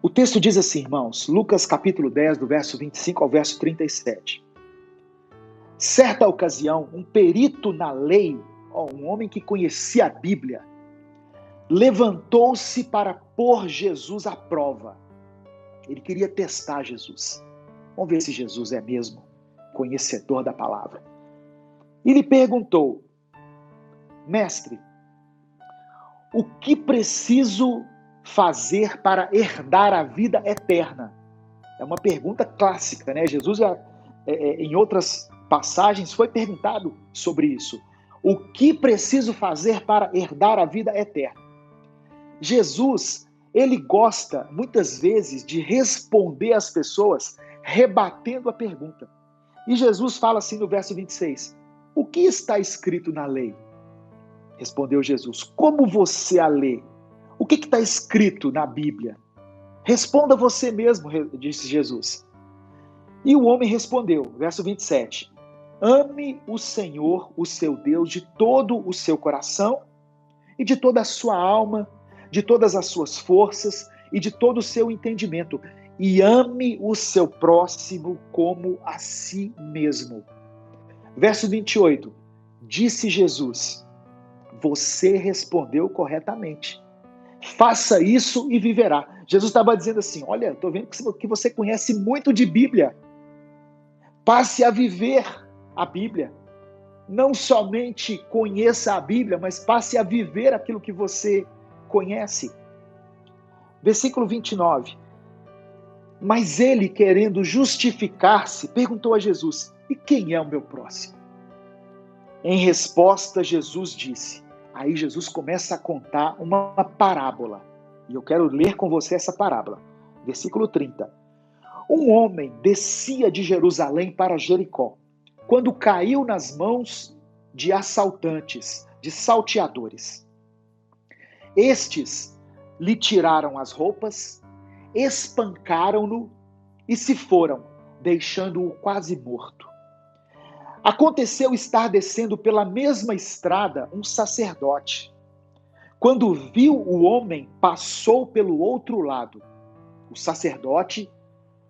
O texto diz assim, irmãos, Lucas capítulo 10, do verso 25 ao verso 37. Certa ocasião, um perito na lei, um homem que conhecia a Bíblia, levantou-se para pôr Jesus à prova. Ele queria testar Jesus. Vamos ver se Jesus é mesmo conhecedor da palavra. E lhe perguntou: Mestre, o que preciso fazer para herdar a vida eterna? É uma pergunta clássica, né? Jesus, em outras passagens, foi perguntado sobre isso. O que preciso fazer para herdar a vida eterna? Jesus, ele gosta, muitas vezes, de responder às pessoas rebatendo a pergunta. E Jesus fala assim no verso 26, o que está escrito na lei? Respondeu Jesus, como você a lê? O que está escrito na Bíblia? Responda você mesmo, disse Jesus. E o homem respondeu, verso 27, ame o Senhor, o seu Deus, de todo o seu coração e de toda a sua alma, de todas as suas forças e de todo o seu entendimento. E ame o seu próximo como a si mesmo. Verso 28, disse Jesus, você respondeu corretamente. Faça isso e viverá. Jesus estava dizendo assim, olha, estou vendo que você conhece muito de Bíblia. Passe a viver a Bíblia. Não somente conheça a Bíblia, mas passe a viver aquilo que você conhece. Versículo 29. Mas ele, querendo justificar-se, perguntou a Jesus, e quem é o meu próximo? Em resposta, Jesus disse, aí Jesus começa a contar uma parábola. E eu quero ler com você essa parábola. Versículo 30. Um homem descia de Jerusalém para Jericó, quando caiu nas mãos de assaltantes, de salteadores. Estes lhe tiraram as roupas, espancaram-no e se foram, deixando-o quase morto. Aconteceu estar descendo pela mesma estrada um sacerdote. Quando viu o homem, passou pelo outro lado. O sacerdote,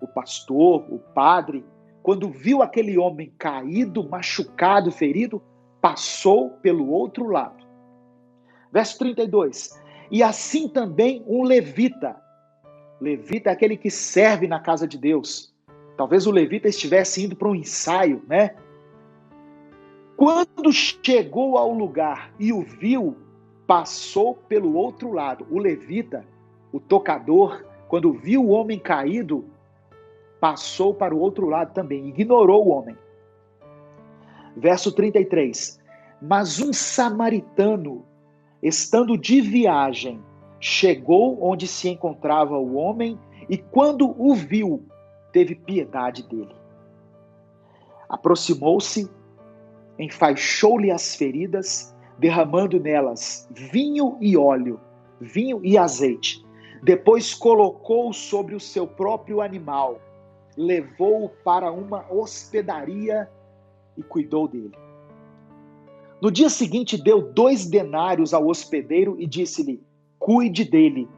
o pastor, o padre, quando viu aquele homem caído, machucado, ferido, passou pelo outro lado. Verso 32. E assim também um levita. Levita é aquele que serve na casa de Deus. Talvez o levita estivesse indo para um ensaio, né? Quando chegou ao lugar e o viu, passou pelo outro lado. O levita, o tocador, quando viu o homem caído, passou para o outro lado também, ignorou o homem. Verso 33. Mas um samaritano, estando de viagem, chegou onde se encontrava o homem e quando o viu, teve piedade dele. Aproximou-se, enfaixou-lhe as feridas, derramando nelas vinho e óleo, vinho e azeite. Depois colocou-o sobre o seu próprio animal, levou-o para uma hospedaria e cuidou dele. No dia seguinte, deu 2 denários ao hospedeiro e disse-lhe, cuide dele.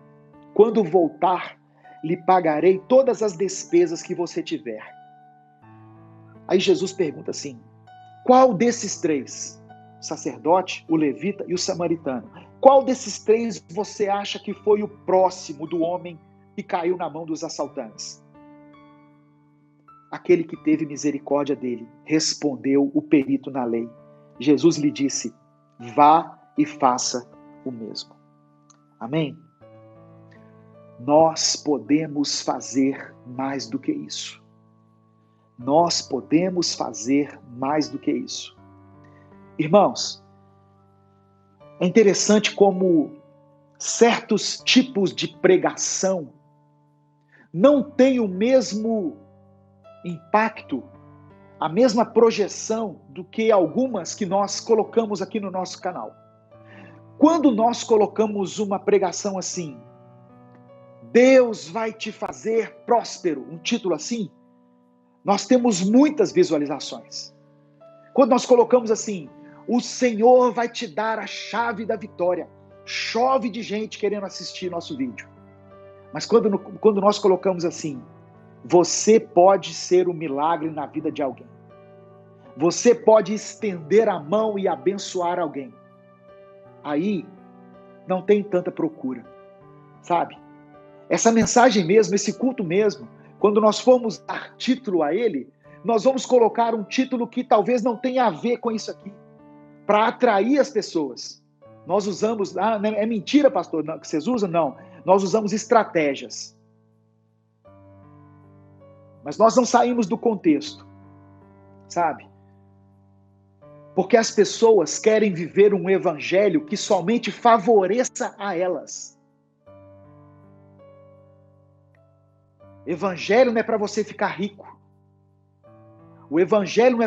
Quando voltar, lhe pagarei todas as despesas que você tiver. Aí Jesus pergunta assim, qual desses 3, o sacerdote, o levita e o samaritano, qual desses 3 você acha que foi o próximo do homem que caiu na mão dos assaltantes? Aquele que teve misericórdia dele, respondeu o perito na lei. Jesus lhe disse, vá e faça o mesmo. Amém? Nós podemos fazer mais do que isso. Nós podemos fazer mais do que isso. Irmãos, é interessante como certos tipos de pregação não têm o mesmo impacto, a mesma projeção do que algumas que nós colocamos aqui no nosso canal. Quando nós colocamos uma pregação assim, Deus vai te fazer próspero, um título assim, nós temos muitas visualizações. Quando nós colocamos assim, o Senhor vai te dar a chave da vitória, chove de gente querendo assistir nosso vídeo. Mas quando nós colocamos assim, você pode ser um milagre na vida de alguém. Você pode estender a mão e abençoar alguém. Aí não tem tanta procura, sabe? Essa mensagem mesmo, esse culto mesmo, quando nós formos dar título a ele, nós vamos colocar um título que talvez não tenha a ver com isso aqui, para atrair as pessoas. Nós usamos, é mentira, pastor, não, que vocês usam? Não, nós usamos estratégias. Mas nós não saímos do contexto, sabe? Porque as pessoas querem viver um evangelho que somente favoreça a elas. Evangelho não é para você ficar rico. O evangelho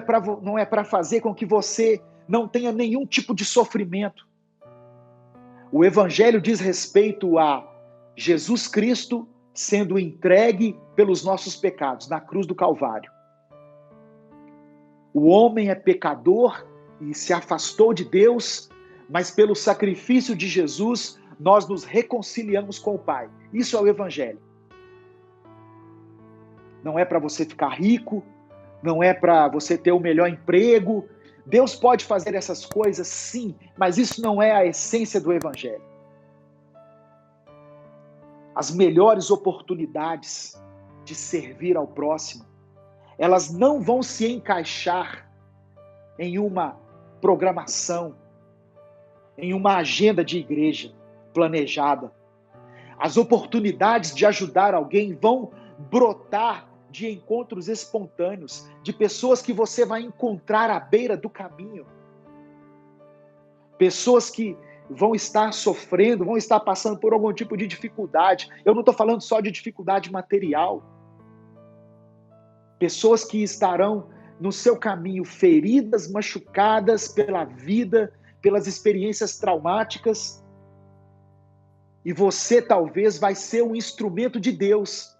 não é para fazer com que você não tenha nenhum tipo de sofrimento. O evangelho diz respeito a Jesus Cristo sendo entregue pelos nossos pecados na cruz do Calvário. O homem é pecador e se afastou de Deus, mas pelo sacrifício de Jesus, nós nos reconciliamos com o Pai. Isso é o evangelho. Não é para você ficar rico, não é para você ter o melhor emprego. Deus pode fazer essas coisas, sim, mas isso não é a essência do evangelho. As melhores oportunidades de servir ao próximo, elas não vão se encaixar em uma programação, em uma agenda de igreja planejada. As oportunidades de ajudar alguém vão brotar de encontros espontâneos, de pessoas que você vai encontrar à beira do caminho. Pessoas que vão estar sofrendo, vão estar passando por algum tipo de dificuldade. Eu não estou falando só de dificuldade material. Pessoas que estarão no seu caminho feridas, machucadas pela vida, pelas experiências traumáticas. E você talvez vai ser um instrumento de Deus.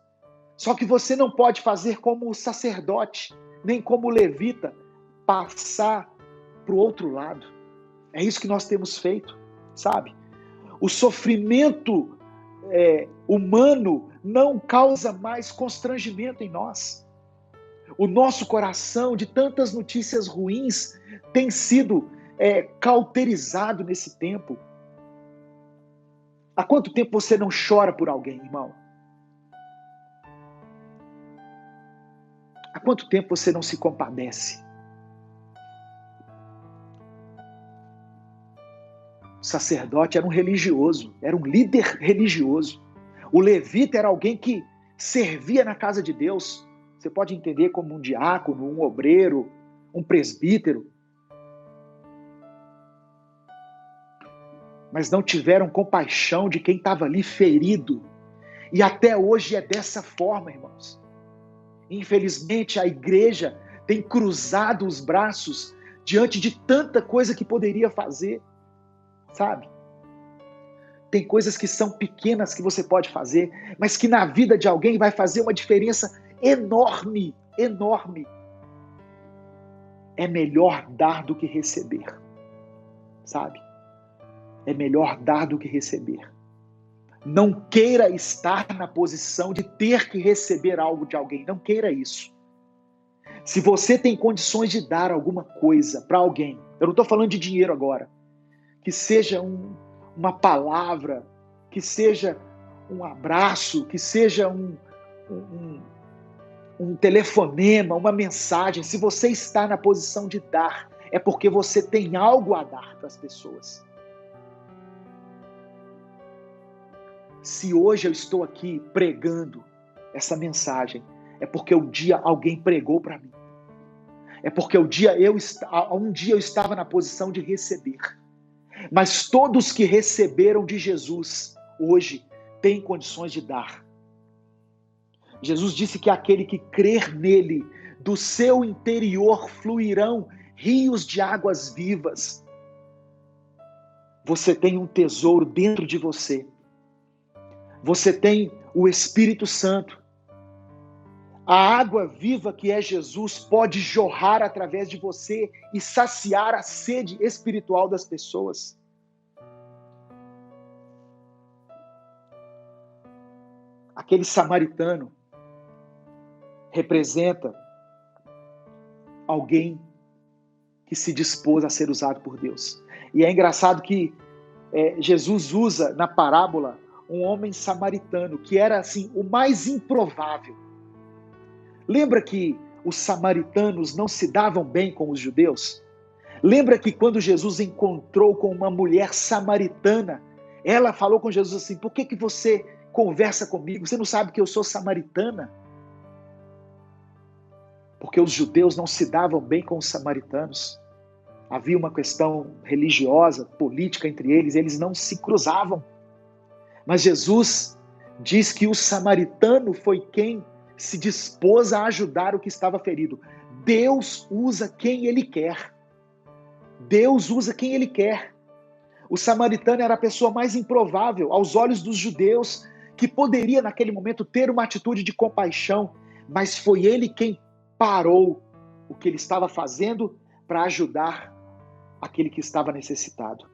Só que você não pode fazer como o sacerdote, nem como o levita, passar para o outro lado. É isso que nós temos feito, sabe? O sofrimento humano não causa mais constrangimento em nós. O nosso coração, de tantas notícias ruins, tem sido cauterizado nesse tempo. Há quanto tempo você não chora por alguém, irmão? Há quanto tempo você não se compadece? O sacerdote era um religioso, era um líder religioso. O levita era alguém que servia na casa de Deus. Você pode entender como um diácono, um obreiro, um presbítero. Mas não tiveram compaixão de quem estava ali ferido. E até hoje é dessa forma, irmãos. Infelizmente, a igreja tem cruzado os braços diante de tanta coisa que poderia fazer, sabe? Tem coisas que são pequenas que você pode fazer, mas que na vida de alguém vai fazer uma diferença enorme, enorme. É melhor dar do que receber, sabe? É melhor dar do que receber. Não queira estar na posição de ter que receber algo de alguém. Não queira isso. Se você tem condições de dar alguma coisa para alguém, eu não estou falando de dinheiro agora, que seja uma palavra, que seja um abraço, que seja um telefonema, uma mensagem. Se você está na posição de dar, é porque você tem algo a dar para as pessoas. Se hoje eu estou aqui pregando essa mensagem, é porque um dia alguém pregou para mim. É porque um dia eu estava na posição de receber. Mas todos que receberam de Jesus, hoje, têm condições de dar. Jesus disse que aquele que crer nele, do seu interior fluirão rios de águas vivas. Você tem um tesouro dentro de você. Você tem o Espírito Santo. A água viva que é Jesus pode jorrar através de você e saciar a sede espiritual das pessoas. aquele samaritano representa alguém que se dispôs a ser usado por Deus. E é engraçado que Jesus usa na parábola um homem samaritano, que era assim o mais improvável. Lembra que os samaritanos não se davam bem com os judeus? Lembra que quando Jesus encontrou com uma mulher samaritana, ela falou com Jesus assim: por que você conversa comigo? Você não sabe que eu sou samaritana? Porque os judeus não se davam bem com os samaritanos. Havia uma questão religiosa, política entre eles, eles não se cruzavam. Mas Jesus diz que o samaritano foi quem se dispôs a ajudar o que estava ferido. Deus usa quem Ele quer. Deus usa quem Ele quer. O samaritano era a pessoa mais improvável aos olhos dos judeus, que poderia naquele momento ter uma atitude de compaixão, mas foi ele quem parou o que ele estava fazendo para ajudar aquele que estava necessitado.